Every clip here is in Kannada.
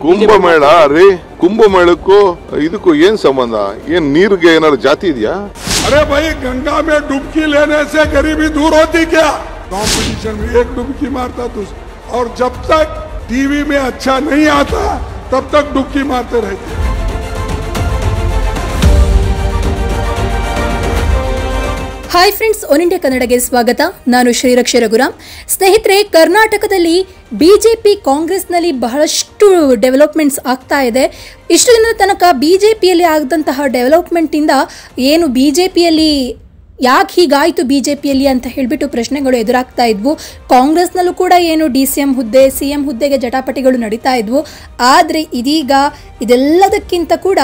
ಕುಂಭಮೇಳ ರೀ, ಕುಂಭಮೇಳಕ್ಕೂ ಇದಕ್ಕೂ ಏನ್ ಸಂಬಂಧ? ಏನ್ ನೀರಿಗೆ ಏನಾದ್ರು ಜಾತಿ ಇದೆಯಾ? अरे भाई गंगा में डुबकी लेने से गरीबी दूर होती क्या? कंपटीशन में एक डुबकी मारता तू, और जब तक टीवी में अच्छा नहीं आता तब तक डुबकी मारते रहते। ಹಾಯ್ ಫ್ರೆಂಡ್ಸ್, ಒನ್ ಇಂಡಿಯಾ ಕನ್ನಡಗೆ ಸ್ವಾಗತ. ನಾನು ಶ್ರೀರಕ್ಷ ರಘುರಾಮ್. ಸ್ನೇಹಿತರೆ, ಕರ್ನಾಟಕದಲ್ಲಿ ಬಿಜೆಪಿ ಕಾಂಗ್ರೆಸ್ನಲ್ಲಿ ಬಹಳಷ್ಟು ಡೆವಲಪ್ಮೆಂಟ್ಸ್ ಆಗ್ತಾ ಇದೆ. ಇಷ್ಟು ದಿನದ ತನಕ ಬಿಜೆಪಿಯಲ್ಲಿ ಆಗದಂತಹ ಡೆವಲಪ್ಮೆಂಟಿಂದ ಏನು ಬಿಜೆಪಿಯಲ್ಲಿ ಯಾಕೆ ಹೀಗಾಯಿತು ಬಿಜೆಪಿಯಲ್ಲಿ ಅಂತ ಹೇಳಿಬಿಟ್ಟು ಪ್ರಶ್ನೆಗಳು ಎದುರಾಗ್ತಾ ಇದ್ವು. ಕಾಂಗ್ರೆಸ್ನಲ್ಲೂ ಕೂಡ ಏನು DCM ಹುದ್ದೆ, CM ಹುದ್ದೆಗೆ ಜಟಾಪಟಿಗಳು ನಡೀತಾ ಇದ್ವು. ಆದರೆ ಇದೀಗ ಇದೆಲ್ಲದಕ್ಕಿಂತ ಕೂಡ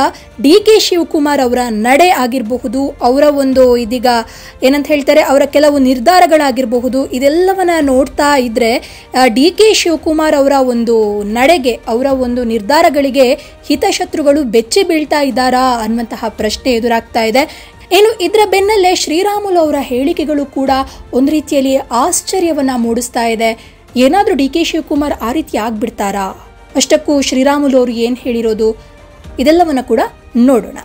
DK ಶಿವಕುಮಾರ್ ಅವರ ನಡೆ ಆಗಿರಬಹುದು, ಅವರ ಒಂದು ಇದೀಗ ಏನಂತ ಹೇಳ್ತಾರೆ, ಅವರ ಕೆಲವು ನಿರ್ಧಾರಗಳಾಗಿರಬಹುದು, ಇದೆಲ್ಲವನ್ನ ನೋಡ್ತಾ ಇದ್ರೆ DK ಶಿವಕುಮಾರ್ ಅವರ ಒಂದು ನಡೆಗೆ, ಅವರ ಒಂದು ನಿರ್ಧಾರಗಳಿಗೆ ಹಿತಶತ್ರುಗಳು ಬೆಚ್ಚಿ ಬೀಳ್ತಾ ಇದ್ದಾರಾ ಅನ್ನುವಂತಹ ಪ್ರಶ್ನೆ ಎದುರಾಗ್ತಾ ಇದೆ. ಏನು ಇದರ ಬೆನ್ನಲ್ಲೇ ಶ್ರೀರಾಮುಲು ಅವರ ಹೇಳಿಕೆಗಳು ಕೂಡ ಒಂದು ರೀತಿಯಲ್ಲಿ ಆಶ್ಚರ್ಯವನ್ನ ಮೂಡಿಸ್ತಾ ಇದೆ. ಏನಾದರೂ DK ಶಿವಕುಮಾರ್ ಆ ರೀತಿ ಆಗ್ಬಿಡ್ತಾರಾ? ಅಷ್ಟಕ್ಕೂ ಶ್ರೀರಾಮುಲು ಅವರು ಏನು ಹೇಳಿರೋದು, ಇದೆಲ್ಲವನ್ನ ಕೂಡ ನೋಡೋಣ.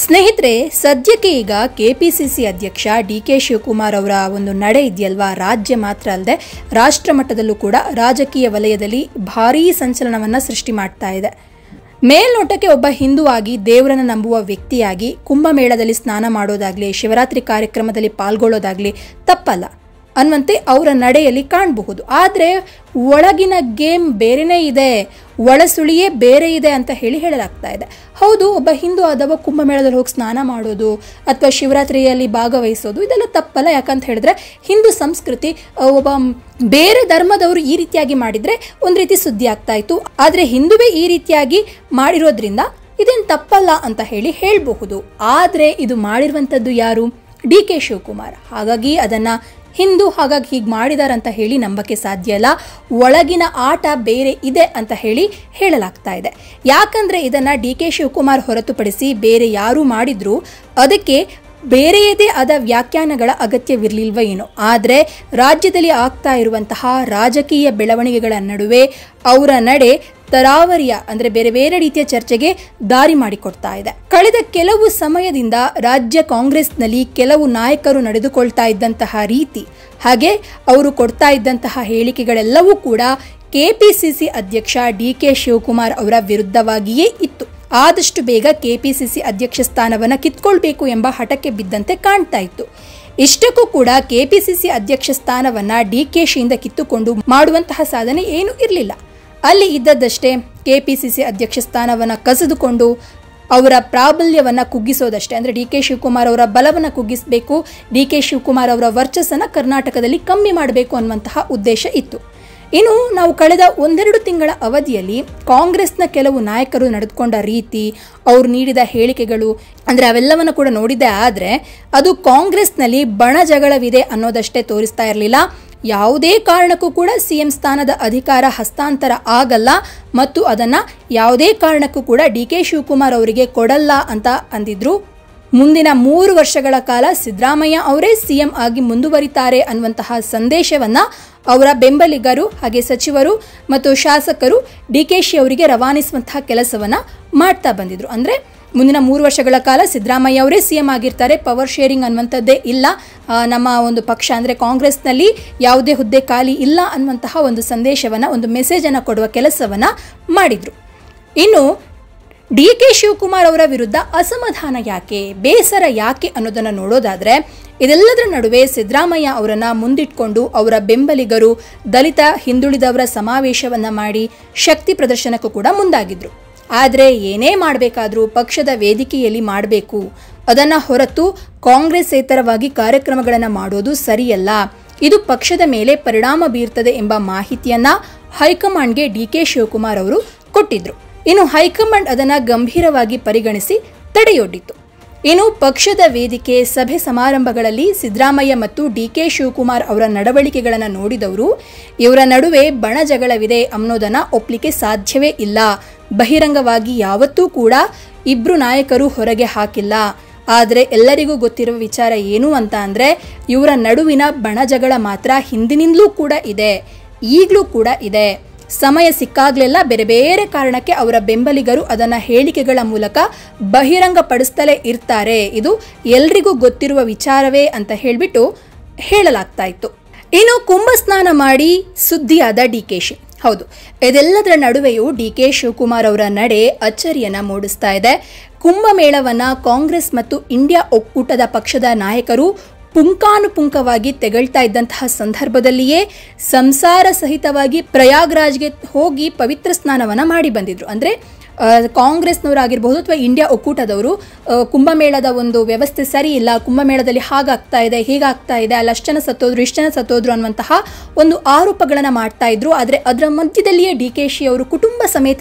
ಸ್ನೇಹಿತರೆ, ಸದ್ಯಕ್ಕೆ ಈಗ KPCC ಅಧ್ಯಕ್ಷ DK ಶಿವಕುಮಾರ್ ಅವರ ಒಂದು ನಡೆ ಇದೆಯಲ್ವಾ, ರಾಜ್ಯ ಮಾತ್ರ ಅಲ್ಲದೆ ರಾಷ್ಟ್ರ ಮಟ್ಟದಲ್ಲೂ ಕೂಡ ರಾಜಕೀಯ ವಲಯದಲ್ಲಿ ಭಾರೀ ಸಂಚಲನವನ್ನು ಸೃಷ್ಟಿ ಮಾಡ್ತಾ ಇದೆ. ಮೇಲ್ನೋಟಕ್ಕೆ ಒಬ್ಬ ಹಿಂದೂ ಆಗಿ ದೇವರನ್ನು ನಂಬುವ ವ್ಯಕ್ತಿಯಾಗಿ ಕುಂಭಮೇಳದಲ್ಲಿ ಸ್ನಾನ ಮಾಡೋದಾಗ್ಲಿ, ಶಿವರಾತ್ರಿ ಕಾರ್ಯಕ್ರಮದಲ್ಲಿ ಪಾಲ್ಗೊಳ್ಳೋದಾಗ್ಲಿ ತಪ್ಪಲ್ಲ ಅನ್ನುವಂತೆ ಅವರ ನಡೆಯಲ್ಲಿ ಕಾಣಬಹುದು. ಆದರೆ ಒಳಗಿನ ಗೇಮ್ ಬೇರೆನೇ ಇದೆ, ಒಳಸುಳಿಯೇ ಬೇರೆ ಇದೆ ಅಂತ ಹೇಳಲಾಗ್ತಾ ಇದೆ. ಹೌದು, ಒಬ್ಬ ಹಿಂದೂ ಆದವ ಕುಂಭಮೇಳದಲ್ಲಿ ಹೋಗಿ ಸ್ನಾನ ಮಾಡೋದು ಅಥವಾ ಶಿವರಾತ್ರಿಯಲ್ಲಿ ಭಾಗವಹಿಸೋದು ಇದೆಲ್ಲ ತಪ್ಪಲ್ಲ. ಯಾಕಂತ ಹೇಳಿದ್ರೆ ಹಿಂದೂ ಸಂಸ್ಕೃತಿ, ಒಬ್ಬ ಬೇರೆ ಧರ್ಮದವರು ಈ ರೀತಿಯಾಗಿ ಮಾಡಿದ್ರೆ ಒಂದು ರೀತಿ ಸುದ್ದಿ ಆಗ್ತಾ ಇತ್ತು. ಆದರೆ ಹಿಂದುವೇ ಈ ರೀತಿಯಾಗಿ ಮಾಡಿರೋದ್ರಿಂದ ಇದೇನು ತಪ್ಪಲ್ಲ ಅಂತ ಹೇಳಬಹುದು. ಆದರೆ ಇದು ಮಾಡಿರುವಂಥದ್ದು ಯಾರು? DK ಶಿವಕುಮಾರ್. ಹಾಗಾಗಿ ಅದನ್ನು ಹಿಂದೂ ಹಾಗಾಗಿ ಹೀಗೆ ಮಾಡಿದಾರಂತ ಹೇಳಿ ನಂಬಕ್ಕೆ ಸಾಧ್ಯ ಇಲ್ಲ. ಒಳಗಿನ ಆಟ ಬೇರೆ ಇದೆ ಅಂತ ಹೇಳಲಾಗ್ತಾ ಇದೆ. ಯಾಕಂದ್ರೆ ಇದನ್ನ DK ಶಿವಕುಮಾರ್ ಹೊರತುಪಡಿಸಿ ಬೇರೆ ಯಾರು ಮಾಡಿದ್ರು ಅದಕ್ಕೆ ಬೇರೆಯದೇ ಆದ ವ್ಯಾಖ್ಯಾನಗಳ ಅಗತ್ಯವಿರಲಿಲ್ವ ಏನೋ. ಆದರೆ ರಾಜ್ಯದಲ್ಲಿ ಆಗ್ತಾ ಇರುವಂತಹ ರಾಜಕೀಯ ಬೆಳವಣಿಗೆಗಳ ನಡುವೆ ಅವರ ನಡೆ ತರಾವರಿಯ ಅಂದರೆ ಬೇರೆ ಬೇರೆ ರೀತಿಯ ಚರ್ಚೆಗೆ ದಾರಿ ಮಾಡಿಕೊಡ್ತಾ ಇದೆ. ಕಳೆದ ಕೆಲವು ಸಮಯದಿಂದ ರಾಜ್ಯ ಕಾಂಗ್ರೆಸ್ನಲ್ಲಿ ಕೆಲವು ನಾಯಕರು ನಡೆದುಕೊಳ್ತಾ ಇದ್ದಂತಹ ರೀತಿ, ಹಾಗೆ ಅವರು ಕೊಡ್ತಾ ಇದ್ದಂತಹ ಹೇಳಿಕೆಗಳೆಲ್ಲವೂ ಕೂಡ KPCC ಅಧ್ಯಕ್ಷ DK ಶಿವಕುಮಾರ್ ಅವರ ವಿರುದ್ಧವಾಗಿಯೇ ಇತ್ತು. ಆದಷ್ಟು ಬೇಗ KPCC ಅಧ್ಯಕ್ಷ ಸ್ಥಾನವನ್ನು ಕಿತ್ಕೊಳ್ಬೇಕು ಎಂಬ ಹಠಕ್ಕೆ ಬಿದ್ದಂತೆ ಕಾಣ್ತಾ ಇತ್ತು. ಇಷ್ಟಕ್ಕೂ ಕೂಡ KPCC ಅಧ್ಯಕ್ಷ ಸ್ಥಾನವನ್ನ DKಶಿಯಿಂದ ಕಿತ್ತುಕೊಂಡು ಮಾಡುವಂತಹ ಸಾಧನೆ ಏನೂ ಇರಲಿಲ್ಲ. ಅಲ್ಲಿ ಇದ್ದದ್ದಷ್ಟೇ KPCC ಅಧ್ಯಕ್ಷ ಸ್ಥಾನವನ್ನು ಕಸಿದುಕೊಂಡು ಅವರ ಪ್ರಾಬಲ್ಯವನ್ನು ಕುಗ್ಗಿಸೋದಷ್ಟೇ. ಅಂದರೆ DK ಶಿವಕುಮಾರ್ ಅವರ ಬಲವನ್ನು ಕುಗ್ಗಿಸಬೇಕು, DK ಶಿವಕುಮಾರ್ ಅವರ ವರ್ಚಸ್ಸನ್ನು ಕರ್ನಾಟಕದಲ್ಲಿ ಕಮ್ಮಿ ಮಾಡಬೇಕು ಅನ್ನುವಂತಹ ಉದ್ದೇಶ ಇತ್ತು. ಇನ್ನು ನಾವು ಕಳೆದ ಒಂದೆರಡು ತಿಂಗಳ ಅವಧಿಯಲ್ಲಿ ಕಾಂಗ್ರೆಸ್ನ ಕೆಲವು ನಾಯಕರು ನಡೆದುಕೊಂಡ ರೀತಿ, ಅವರು ನೀಡಿದ ಹೇಳಿಕೆಗಳು, ಅಂದರೆ ಅವೆಲ್ಲವನ್ನು ಕೂಡ ನೋಡಿದ್ದೆ. ಆದರೆ ಅದು ಕಾಂಗ್ರೆಸ್ನಲ್ಲಿ ಬಣ ಜಗಳವಿದೆ ಅನ್ನೋದಷ್ಟೇ ತೋರಿಸ್ತಾ ಇರಲಿಲ್ಲ. ಯಾವುದೇ ಕಾರಣಕ್ಕೂ ಕೂಡ CM ಸ್ಥಾನದ ಅಧಿಕಾರ ಹಸ್ತಾಂತರ ಆಗಲ್ಲ ಮತ್ತು ಅದನ್ನು ಯಾವುದೇ ಕಾರಣಕ್ಕೂ ಕೂಡ DK ಶಿವಕುಮಾರ್ ಅವರಿಗೆ ಕೊಡಲ್ಲ ಅಂತ ಅಂದಿದ್ರು. ಮುಂದಿನ 3 ವರ್ಷಗಳ ಕಾಲ ಸಿದ್ದರಾಮಯ್ಯ ಅವರೇ CM ಆಗಿ ಮುಂದುವರಿತಾರೆ ಅನ್ನುವಂತಹ ಸಂದೇಶವನ್ನು ಅವರ ಬೆಂಬಲಿಗರು ಹಾಗೆ ಸಚಿವರು ಮತ್ತು ಶಾಸಕರು DKಶಿ ಅವರಿಗೆ ರವಾನಿಸುವಂತಹ ಕೆಲಸವನ್ನು ಮಾಡ್ತಾ ಬಂದಿದ್ರು. ಅಂದರೆ ಮುಂದಿನ 3 ವರ್ಷಗಳ ಕಾಲ ಸಿದ್ದರಾಮಯ್ಯ ಅವರೇ CM ಆಗಿರ್ತಾರೆ, ಪವರ್ ಶೇರಿಂಗ್ ಅನ್ನುವಂಥದ್ದೇ ಇಲ್ಲ, ನಮ್ಮ ಒಂದು ಪಕ್ಷ ಅಂದರೆ ಕಾಂಗ್ರೆಸ್ನಲ್ಲಿ ಯಾವುದೇ ಹುದ್ದೆ ಖಾಲಿ ಇಲ್ಲ ಅನ್ನುವಂತಹ ಒಂದು ಸಂದೇಶವನ್ನು, ಒಂದು ಮೆಸೇಜನ್ನು ಕೊಡುವ ಕೆಲಸವನ್ನು ಮಾಡಿದರು. ಇನ್ನು DK ಶಿವಕುಮಾರ್ ಅವರ ವಿರುದ್ಧ ಅಸಮಾಧಾನ ಯಾಕೆ, ಬೇಸರ ಯಾಕೆ ಅನ್ನೋದನ್ನು ನೋಡೋದಾದರೆ, ಇದೆಲ್ಲದರ ನಡುವೆ ಸಿದ್ದರಾಮಯ್ಯ ಅವರನ್ನು ಮುಂದಿಟ್ಕೊಂಡು ಅವರ ಬೆಂಬಲಿಗರು ದಲಿತ ಹಿಂದುಳಿದವರ ಸಮಾವೇಶವನ್ನು ಮಾಡಿ ಶಕ್ತಿ ಪ್ರದರ್ಶನಕ್ಕೂ ಕೂಡ ಮುಂದಾಗಿದ್ರು. ಆದರೆ ಏನೇ ಮಾಡಬೇಕಾದ್ರೂ ಪಕ್ಷದ ವೇದಿಕೆಯಲ್ಲಿ ಮಾಡಬೇಕು, ಅದನ್ನು ಹೊರತು ಕಾಂಗ್ರೆಸ್ಸೇತರವಾಗಿ ಕಾರ್ಯಕ್ರಮಗಳನ್ನು ಮಾಡೋದು ಸರಿಯಲ್ಲ, ಇದು ಪಕ್ಷದ ಮೇಲೆ ಪರಿಣಾಮ ಬೀರ್ತದೆ ಎಂಬ ಮಾಹಿತಿಯನ್ನು ಹೈಕಮಾಂಡ್ಗೆ DK ಶಿವಕುಮಾರ್ ಅವರು ಕೊಟ್ಟಿದ್ರು. ಇನ್ನು ಹೈಕಮಾಂಡ್ ಅದನ್ನು ಗಂಭೀರವಾಗಿ ಪರಿಗಣಿಸಿ ತಡೆಯೊಡ್ಡಿತ್ತು. ಇನ್ನು ಪಕ್ಷದ ವೇದಿಕೆ, ಸಭೆ ಸಮಾರಂಭಗಳಲ್ಲಿ ಸಿದ್ದರಾಮಯ್ಯ ಮತ್ತು DK ಶಿವಕುಮಾರ್ ಅವರ ನಡವಳಿಕೆಗಳನ್ನು ನೋಡಿದವರು ಇವರ ನಡುವೆ ಬಣ ಜಗಳವಿದೆ ಅನ್ನೋದನ್ನು ಒಪ್ಪಲಿಕ್ಕೆ ಸಾಧ್ಯವೇ ಇಲ್ಲ. ಬಹಿರಂಗವಾಗಿ ಯಾವತ್ತೂ ಕೂಡ ಇಬ್ರು ನಾಯಕರು ಹೊರಗೆ ಹಾಕಿಲ್ಲ. ಆದರೆ ಎಲ್ಲರಿಗೂ ಗೊತ್ತಿರುವ ವಿಚಾರ ಏನು ಅಂತ ಅಂದರೆ, ಇವರ ನಡುವಿನ ಬಣ ಜಗಳ ಮಾತ್ರ ಹಿಂದಿನಿಂದಲೂ ಕೂಡ ಇದೆ, ಈಗಲೂ ಕೂಡ ಇದೆ. ಸಮಯ ಸಿಕ್ಕಾಗ್ಲೆಲ್ಲ ಬೇರೆ ಬೇರೆ ಕಾರಣಕ್ಕೆ ಅವರ ಬೆಂಬಲಿಗರು ಅದನ್ನ ಹೇಳಿಕೆಗಳ ಮೂಲಕ ಬಹಿರಂಗಪಡಿಸ್ತಲೇ ಇರ್ತಾರೆ. ಇದು ಎಲ್ರಿಗೂ ಗೊತ್ತಿರುವ ವಿಚಾರವೇ ಅಂತ ಹೇಳ್ಬಿಟ್ಟು ಹೇಳಲಾಗ್ತಾ ಇತ್ತು. ಇನ್ನು ಕುಂಭ ಸ್ನಾನ ಮಾಡಿ ಸುದ್ದಿಯಾದ ಡಿಕೆಶಿ. ಹೌದು, ಇದೆಲ್ಲದರ ನಡುವೆಯೂ ಡಿಕೆ ಶಿವಕುಮಾರ್ ಅವರ ನಡೆ ಅಚ್ಚರಿಯನ್ನ ಮೂಡಿಸ್ತಾ ಇದೆ. ಕುಂಭಮೇಳವನ್ನ ಕಾಂಗ್ರೆಸ್ ಮತ್ತು ಇಂಡಿಯಾ ಒಕ್ಕೂಟದ ಪಕ್ಷದ ನಾಯಕರು ಪುಂಕಾನುಪುಂಕವಾಗಿ ತೆಗಳ್ತಾ ಇದ್ದಂತಹ ಸಂದರ್ಭದಲ್ಲಿಯೇ ಸಂಸಾರ ಸಹಿತವಾಗಿ ಪ್ರಯಾಗ್ರಾಜ್ಗೆ ಹೋಗಿ ಪವಿತ್ರ ಸ್ನಾನವನ್ನ ಮಾಡಿ ಬಂದಿದ್ರು. ಅಂದ್ರೆ ಕಾಂಗ್ರೆಸ್ನವರಾಗಿರ್ಬಹುದು ಅಥವಾ ಇಂಡಿಯಾ ಒಕ್ಕೂಟದವರು ಕುಂಭಮೇಳದ ಒಂದು ವ್ಯವಸ್ಥೆ ಸರಿ ಇಲ್ಲ, ಕುಂಭಮೇಳದಲ್ಲಿ ಹಾಗಾಗ್ತಾ ಇದೆ, ಹೀಗಾಗ್ತಾ ಇದೆ, ಅಲ್ಲಿ ಅಷ್ಟು ಜನ ಸತ್ತೋದ್ರು, ಇಷ್ಟು ಜನ ಸತ್ತೋದ್ರು ಅನ್ನುವಂತಹ ಒಂದು ಆರೋಪಗಳನ್ನು ಮಾಡ್ತಾ ಇದ್ರು. ಆದರೆ ಅದರ ಮಧ್ಯದಲ್ಲಿಯೇ ಡಿಕೆಶಿ ಅವರು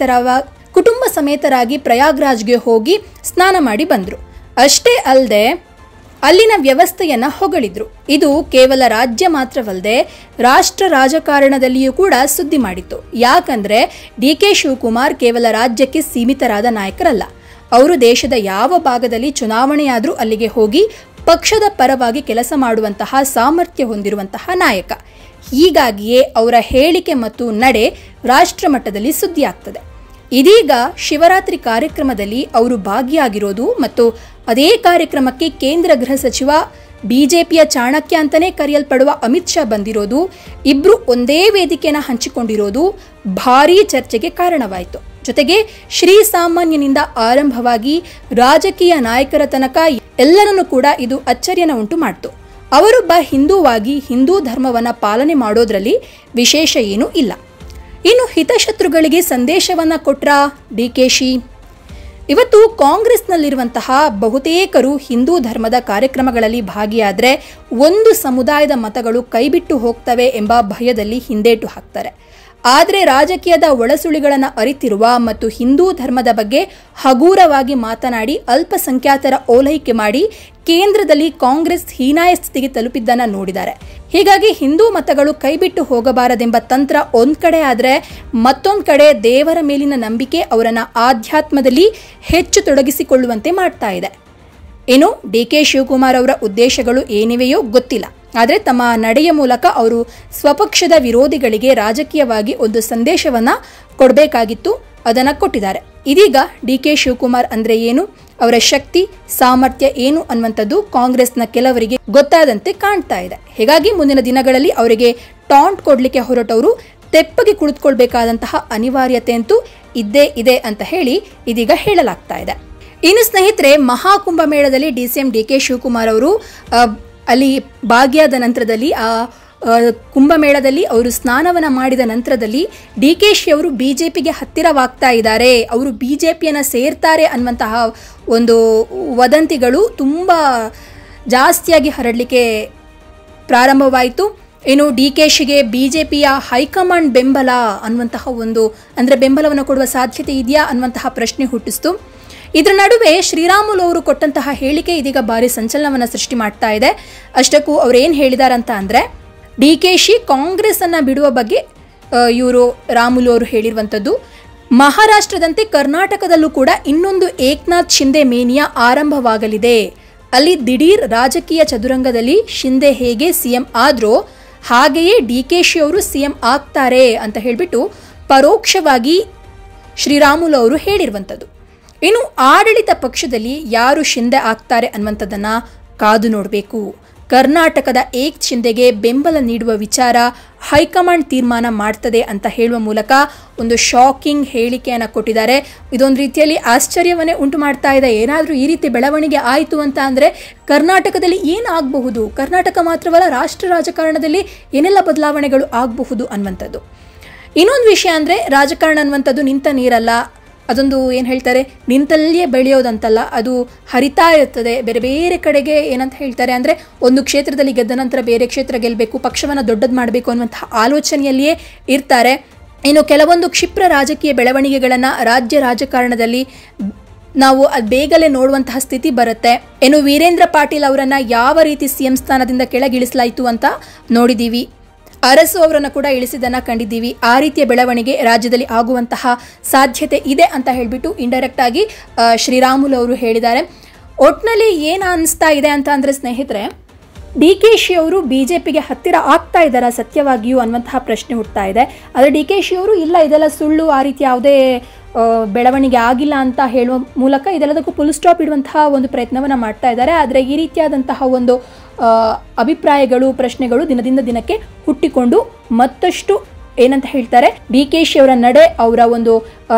ಕುಟುಂಬ ಸಮೇತರಾಗಿ ಪ್ರಯಾಗ್ರಾಜ್ಗೆ ಹೋಗಿ ಸ್ನಾನ ಮಾಡಿ ಬಂದರು. ಅಷ್ಟೇ ಅಲ್ಲದೆ ಅಲ್ಲಿನ ವ್ಯವಸ್ಥೆಯನ್ನ ಹೊಗಳಿದ್ರು. ಇದು ಕೇವಲ ರಾಜ್ಯ ಮಾತ್ರವಲ್ಲದೆ ರಾಷ್ಟ್ರ ರಾಜಕಾರಣದಲ್ಲಿಯೂ ಕೂಡ ಸುದ್ದಿ ಮಾಡಿತ್ತು. ಯಾಕಂದ್ರೆ ಡಿಕೆ ಶಿವಕುಮಾರ್ ಕೇವಲ ರಾಜ್ಯಕ್ಕೆ ಸೀಮಿತರಾದ ನಾಯಕರಲ್ಲ. ಅವರು ದೇಶದ ಯಾವ ಭಾಗದಲ್ಲಿ ಚುನಾವಣೆಯಾದರೂ ಅಲ್ಲಿಗೆ ಹೋಗಿ ಪಕ್ಷದ ಪರವಾಗಿ ಕೆಲಸ ಮಾಡುವಂತಹ ಸಾಮರ್ಥ್ಯ ಹೊಂದಿರುವಂತಹ ನಾಯಕ. ಹೀಗಾಗಿಯೇ ಅವರ ಹೇಳಿಕೆ ಮತ್ತು ನಡೆ ರಾಷ್ಟ್ರ ಮಟ್ಟದಲ್ಲಿ ಸುದ್ದಿ ಆಗ್ತದೆ. ಇದೀಗ ಶಿವರಾತ್ರಿ ಕಾರ್ಯಕ್ರಮದಲ್ಲಿ ಅವರು ಭಾಗಿಯಾಗಿರೋದು ಮತ್ತು ಅದೇ ಕಾರ್ಯಕ್ರಮಕ್ಕೆ ಕೇಂದ್ರ ಗೃಹ ಸಚಿವ ಬಿಜೆಪಿಯ ಚಾಣಕ್ಯ ಅಂತಾನೆ ಕರೆಯಲ್ಪಡುವ ಅಮಿತ್ ಶಾ ಬಂದಿರೋದು, ಇಬ್ರು ಒಂದೇ ವೇದಿಕೆಯನ್ನು ಹಂಚಿಕೊಂಡಿರೋದು ಭಾರೀ ಚರ್ಚೆಗೆ ಕಾರಣವಾಯಿತು. ಜೊತೆಗೆ ಶ್ರೀಸಾಮಾನ್ಯನಿಂದ ಆರಂಭವಾಗಿ ರಾಜಕೀಯ ನಾಯಕರ ತನಕ ಎಲ್ಲರನ್ನೂ ಕೂಡ ಇದು ಅಚ್ಚರಿಯನ್ನ ಉಂಟು ಮಾಡಿತು. ಅವರೊಬ್ಬ ಹಿಂದೂವಾಗಿ ಹಿಂದೂ ಧರ್ಮವನ್ನ ಪಾಲನೆ ಮಾಡೋದ್ರಲ್ಲಿ ವಿಶೇಷ ಏನೂ ಇಲ್ಲ. ಇನ್ನು ಹಿತಶತ್ರುಗಳಿಗೆ ಸಂದೇಶವನ್ನ ಕೊಟ್ರ ಡಿಕೆಶಿ. ಇವತ್ತು ಕಾಂಗ್ರೆಸ್ನಲ್ಲಿರುವಂತಹ ಬಹುತೇಕರು ಹಿಂದೂ ಧರ್ಮದ ಕಾರ್ಯಕ್ರಮಗಳಲ್ಲಿ ಭಾಗಿಯಾದರೆ ಒಂದು ಸಮುದಾಯದ ಮತಗಳು ಕೈಬಿಟ್ಟು ಹೋಗ್ತವೆ ಎಂಬ ಭಯದಲ್ಲಿ ಹಿಂದೇಟು ಹಾಕ್ತಾರೆ. ಆದರೆ ರಾಜಕೀಯದ ಒಳಸುಳಿಗಳನ್ನು ಅರಿತಿರುವ ಮತ್ತು ಹಿಂದೂ ಧರ್ಮದ ಬಗ್ಗೆ ಹಗೂರವಾಗಿ ಮಾತನಾಡಿ ಅಲ್ಪಸಂಖ್ಯಾತರ ಓಲೈಕೆ ಮಾಡಿ ಕೇಂದ್ರದಲ್ಲಿ ಕಾಂಗ್ರೆಸ್ ಹೀನಾಯ ಸ್ಥಿತಿಗೆ ತಲುಪಿದ್ದನ್ನು ನೋಡಿದ್ದಾರೆ. ಹೀಗಾಗಿ ಹಿಂದೂ ಮತಗಳು ಕೈಬಿಟ್ಟು ಹೋಗಬಾರದೆಂಬ ತಂತ್ರ ಒಂದ್ ಕಡೆ ಆದರೆ ಮತ್ತೊಂದು ಕಡೆ ದೇವರ ಮೇಲಿನ ನಂಬಿಕೆ ಅವರನ್ನ ಆಧ್ಯಾತ್ಮದಲ್ಲಿ ಹೆಚ್ಚು ತೊಡಗಿಸಿಕೊಳ್ಳುವಂತೆ ಮಾಡ್ತಾ ಇದೆ. ಇನ್ನು ಡಿಕೆ ಶಿವಕುಮಾರ್ ಅವರ ಉದ್ದೇಶಗಳು ಏನಿವೆಯೋ ಗೊತ್ತಿಲ್ಲ. ಆದರೆ ತಮ್ಮ ನಡೆಯ ಮೂಲಕ ಅವರು ಸ್ವಪಕ್ಷದ ವಿರೋಧಿಗಳಿಗೆ ರಾಜಕೀಯವಾಗಿ ಒಂದು ಸಂದೇಶವನ್ನ ಕೊಡಬೇಕಾಗಿತ್ತು, ಅದನ್ನು ಕೊಟ್ಟಿದ್ದಾರೆ. ಇದೀಗ ಡಿಕೆ ಶಿವಕುಮಾರ್ ಅಂದ್ರೆ ಏನು, ಅವರ ಶಕ್ತಿ ಸಾಮರ್ಥ್ಯ ಏನು ಅನ್ನುವಂಥದ್ದು ಕಾಂಗ್ರೆಸ್ನ ಕೆಲವರಿಗೆ ಗೊತ್ತಾದಂತೆ ಕಾಣ್ತಾ ಇದೆ. ಹೀಗಾಗಿ ಮುಂದಿನ ದಿನಗಳಲ್ಲಿ ಅವರಿಗೆ ಟಾಂಟ್ ಕೊಡ್ಲಿಕ್ಕೆ ಹೊರಟವರು ತೆಪ್ಪಗೆ ಕುಳಿತುಕೊಳ್ಬೇಕಾದಂತಹ ಅನಿವಾರ್ಯತೆ ಅಂತೂ ಇದ್ದೇ ಇದೆ ಅಂತ ಹೇಳಿ ಇದೀಗ ಹೇಳಲಾಗ್ತಾ ಇದೆ. ಇನ್ನು ಸ್ನೇಹಿತರೆ, ಮಹಾಕುಂಭಮೇಳದಲ್ಲಿ ಡಿಸಿಎಂ ಡಿಕೆ ಶಿವಕುಮಾರ್ ಅವರು ಅಲ್ಲಿ ಭಾಗಿಯಾದ ನಂತರದಲ್ಲಿ ಕುಂಭಮೇಳದಲ್ಲಿ ಅವರು ಸ್ನಾನವನ್ನ ಮಾಡಿದ ನಂತರದಲ್ಲಿ ಡಿಕೆಶಿ ಅವರು ಬಿಜೆಪಿಗೆ ಹತ್ತಿರವಾಗ್ತಾ ಇದ್ದಾರೆ, ಅವರು ಬಿಜೆಪಿಯನ್ನು ಸೇರ್ತಾರೆ ಅನ್ನುವಂತಹ ಒಂದು ವದಂತಿಗಳು ತುಂಬ ಜಾಸ್ತಿಯಾಗಿ ಹರಡಲಿಕ್ಕೆ ಪ್ರಾರಂಭವಾಯಿತು. ಇನ್ನು ಡಿಕೆಶಿಗೆ ಬಿಜೆಪಿಯ ಹೈಕಮಾಂಡ್ ಬೆಂಬಲ ಅನ್ನುವಂತಹ ಒಂದು ಬೆಂಬಲವನ್ನು ಕೊಡುವ ಸಾಧ್ಯತೆ ಇದೆಯಾ ಅನ್ನುವಂತಹ ಪ್ರಶ್ನೆ ಹುಟ್ಟಿಸ್ತು. ಇದರ ನಡುವೆ ಶ್ರೀರಾಮುಲು ಅವರು ಕೊಟ್ಟಂತಹ ಹೇಳಿಕೆ ಇದೀಗ ಭಾರಿ ಸಂಚಲನವನ್ನು ಸೃಷ್ಟಿ ಮಾಡ್ತಾ ಇದೆ. ಅಷ್ಟಕ್ಕೂ ಅವ್ರು ಏನು ಹೇಳಿದಾರಂತ ಅಂದರೆ, ಡಿಕೆಶಿ ಕಾಂಗ್ರೆಸ್ ಅನ್ನ ಬಿಡುವ ಬಗ್ಗೆ ಇವರು ರಾಮುಲು ಅವರು ಹೇಳಿರುವಂಥದ್ದು, ಮಹಾರಾಷ್ಟ್ರದಂತೆ ಕರ್ನಾಟಕದಲ್ಲೂ ಕೂಡ ಇನ್ನೊಂದು ಏಕನಾಥ್ ಶಿಂದೆ ಮೇನಿಯಾ ಆರಂಭವಾಗಲಿದೆ. ಅಲ್ಲಿ ದಿಢೀರ್ ರಾಜಕೀಯ ಚದುರಂಗದಲ್ಲಿ ಶಿಂದೆ ಹೇಗೆ ಸಿಎಂ ಆದ್ರೋ ಹಾಗೆಯೇ ಡಿಕೆಶಿ ಅವರು ಸಿಎಂ ಆಗ್ತಾರೆ ಅಂತ ಹೇಳಿಬಿಟ್ಟು ಪರೋಕ್ಷವಾಗಿ ಶ್ರೀರಾಮುಲು ಅವರು ಹೇಳಿರುವಂಥದ್ದು. ಇನ್ನು ಆಡಳಿತ ಪಕ್ಷದಲ್ಲಿ ಯಾರು ಶಿಂದೆ ಆಗ್ತಾರೆ ಅನ್ನುವಂಥದ್ದನ್ನು ಕಾದು ನೋಡಬೇಕು. ಕರ್ನಾಟಕದ ಏಕ್ ಶಿಂದೆಗೆ ಬೆಂಬಲ ನೀಡುವ ವಿಚಾರ ಹೈಕಮಾಂಡ್ ತೀರ್ಮಾನ ಮಾಡ್ತದೆ ಅಂತ ಹೇಳುವ ಮೂಲಕ ಒಂದು ಶಾಕಿಂಗ್ ಹೇಳಿಕೆಯನ್ನು ಕೊಟ್ಟಿದ್ದಾರೆ. ಇದೊಂದು ರೀತಿಯಲ್ಲಿ ಆಶ್ಚರ್ಯವನ್ನೇ ಉಂಟು ಮಾಡ್ತಾ ಇದೆ. ಏನಾದರೂ ಈ ರೀತಿ ಬೆಳವಣಿಗೆ ಆಯಿತು ಅಂತ ಅಂದರೆ ಕರ್ನಾಟಕದಲ್ಲಿ ಏನಾಗಬಹುದು, ಕರ್ನಾಟಕ ಮಾತ್ರವಲ್ಲ ರಾಷ್ಟ್ರ ರಾಜಕಾರಣದಲ್ಲಿ ಏನೆಲ್ಲ ಬದಲಾವಣೆಗಳು ಆಗಬಹುದು ಅನ್ನುವಂಥದ್ದು. ಇನ್ನೊಂದು ವಿಷಯ ಅಂದರೆ, ರಾಜಕಾರಣ ಅನ್ನುವಂಥದ್ದು ನಿಂತ ನೀರಲ್ಲ, ಅದೊಂದು ಏನು ಹೇಳ್ತಾರೆ ನಿಂತಲ್ಲಿಯೇ ಬೆಳೆಯೋದಂತಲ್ಲ, ಅದು ಹರಿತಾ ಇರ್ತದೆ. ಬೇರೆ ಬೇರೆ ಕಡೆಗೆ ಏನಂತ ಹೇಳ್ತಾರೆ ಅಂದರೆ, ಒಂದು ಕ್ಷೇತ್ರದಲ್ಲಿ ಗೆದ್ದ ನಂತರ ಬೇರೆ ಕ್ಷೇತ್ರ ಗೆಲ್ಲಬೇಕು, ಪಕ್ಷವನ್ನು ದೊಡ್ಡದು ಮಾಡಬೇಕು ಅನ್ನುವಂತಹ ಆಲೋಚನೆಯಲ್ಲಿಯೇ ಇರ್ತಾರೆ. ಇನ್ನು ಕೆಲವೊಂದು ಕ್ಷಿಪ್ರ ರಾಜಕೀಯ ಬೆಳವಣಿಗೆಗಳನ್ನು ರಾಜ್ಯ ರಾಜಕಾರಣದಲ್ಲಿ ನಾವು ಅದು ಬೇಗನೆ ನೋಡುವಂತಹ ಸ್ಥಿತಿ ಬರುತ್ತೆ. ಇನ್ನು ವೀರೇಂದ್ರ ಪಾಟೀಲ್ ಅವರನ್ನು ಯಾವ ರೀತಿ ಸಿಎಂ ಸ್ಥಾನದಿಂದ ಕೆಳಗಿಳಿಸಲಾಯಿತು ಅಂತ ನೋಡಿದ್ದೀವಿ. ಅರಸು ಅವರನ್ನು ಕೂಡ ಇಳಿಸಿದ್ದನ್ನು ಕಂಡಿದ್ದೀವಿ. ಆ ರೀತಿಯ ಬೆಳವಣಿಗೆ ರಾಜ್ಯದಲ್ಲಿ ಆಗುವಂತಹ ಸಾಧ್ಯತೆ ಇದೆ ಅಂತ ಹೇಳಿಬಿಟ್ಟು ಇಂಡೈರೆಕ್ಟ್ ಆಗಿ ಶ್ರೀರಾಮುಲು ಅವರು ಹೇಳಿದ್ದಾರೆ. ಒಟ್ಟಿನಲ್ಲಿ ಏನು ಅನಿಸ್ತಾ ಇದೆ ಅಂತ ಅಂದರೆ ಸ್ನೇಹಿತರೆ, DK-ಶಿ ಅವರು ಬಿಜೆಪಿಗೆ ಹತ್ತಿರ ಆಗ್ತಾ ಇದ್ದಾರಾ ಸತ್ಯವಾಗಿಯೂ ಅನ್ನುವಂತಹ ಪ್ರಶ್ನೆ ಹುಡ್ತಾ ಇದೆ. ಆದರೆ DK-ಶಿ ಅವರು ಇಲ್ಲ ಇದೆಲ್ಲ ಸುಳ್ಳು, ಆ ರೀತಿ ಯಾವುದೇ ಬೆಳವಣಿಗೆ ಆಗಿಲ್ಲ ಅಂತ ಹೇಳುವ ಮೂಲಕ ಇದೆಲ್ಲದಕ್ಕೂ ಫುಲ್ ಸ್ಟಾಪ್ ಇಡುವಂತಹ ಒಂದು ಪ್ರಯತ್ನವನ್ನು ಮಾಡ್ತಾ ಇದ್ದಾರೆ. ಆದರೆ ಈ ರೀತಿಯಾದಂತಹ ಒಂದು ಅಭಿಪ್ರಾಯಗಳು, ಪ್ರಶ್ನೆಗಳು ದಿನದಿಂದ ದಿನಕ್ಕೆ ಹುಟ್ಟಿಕೊಂಡು ಮತ್ತಷ್ಟು ಏನಂತ ಹೇಳ್ತಾರೆ, DK-ಶಿ ಅವರ ನಡೆ, ಅವರ ಒಂದು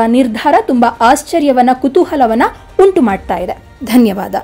ನಿರ್ಧಾರ ತುಂಬಾ ಆಶ್ಚರ್ಯವನ್ನ, ಕುತೂಹಲವನ್ನ ಉಂಟು ಮಾಡ್ತಾ ಇದೆ. ಧನ್ಯವಾದ.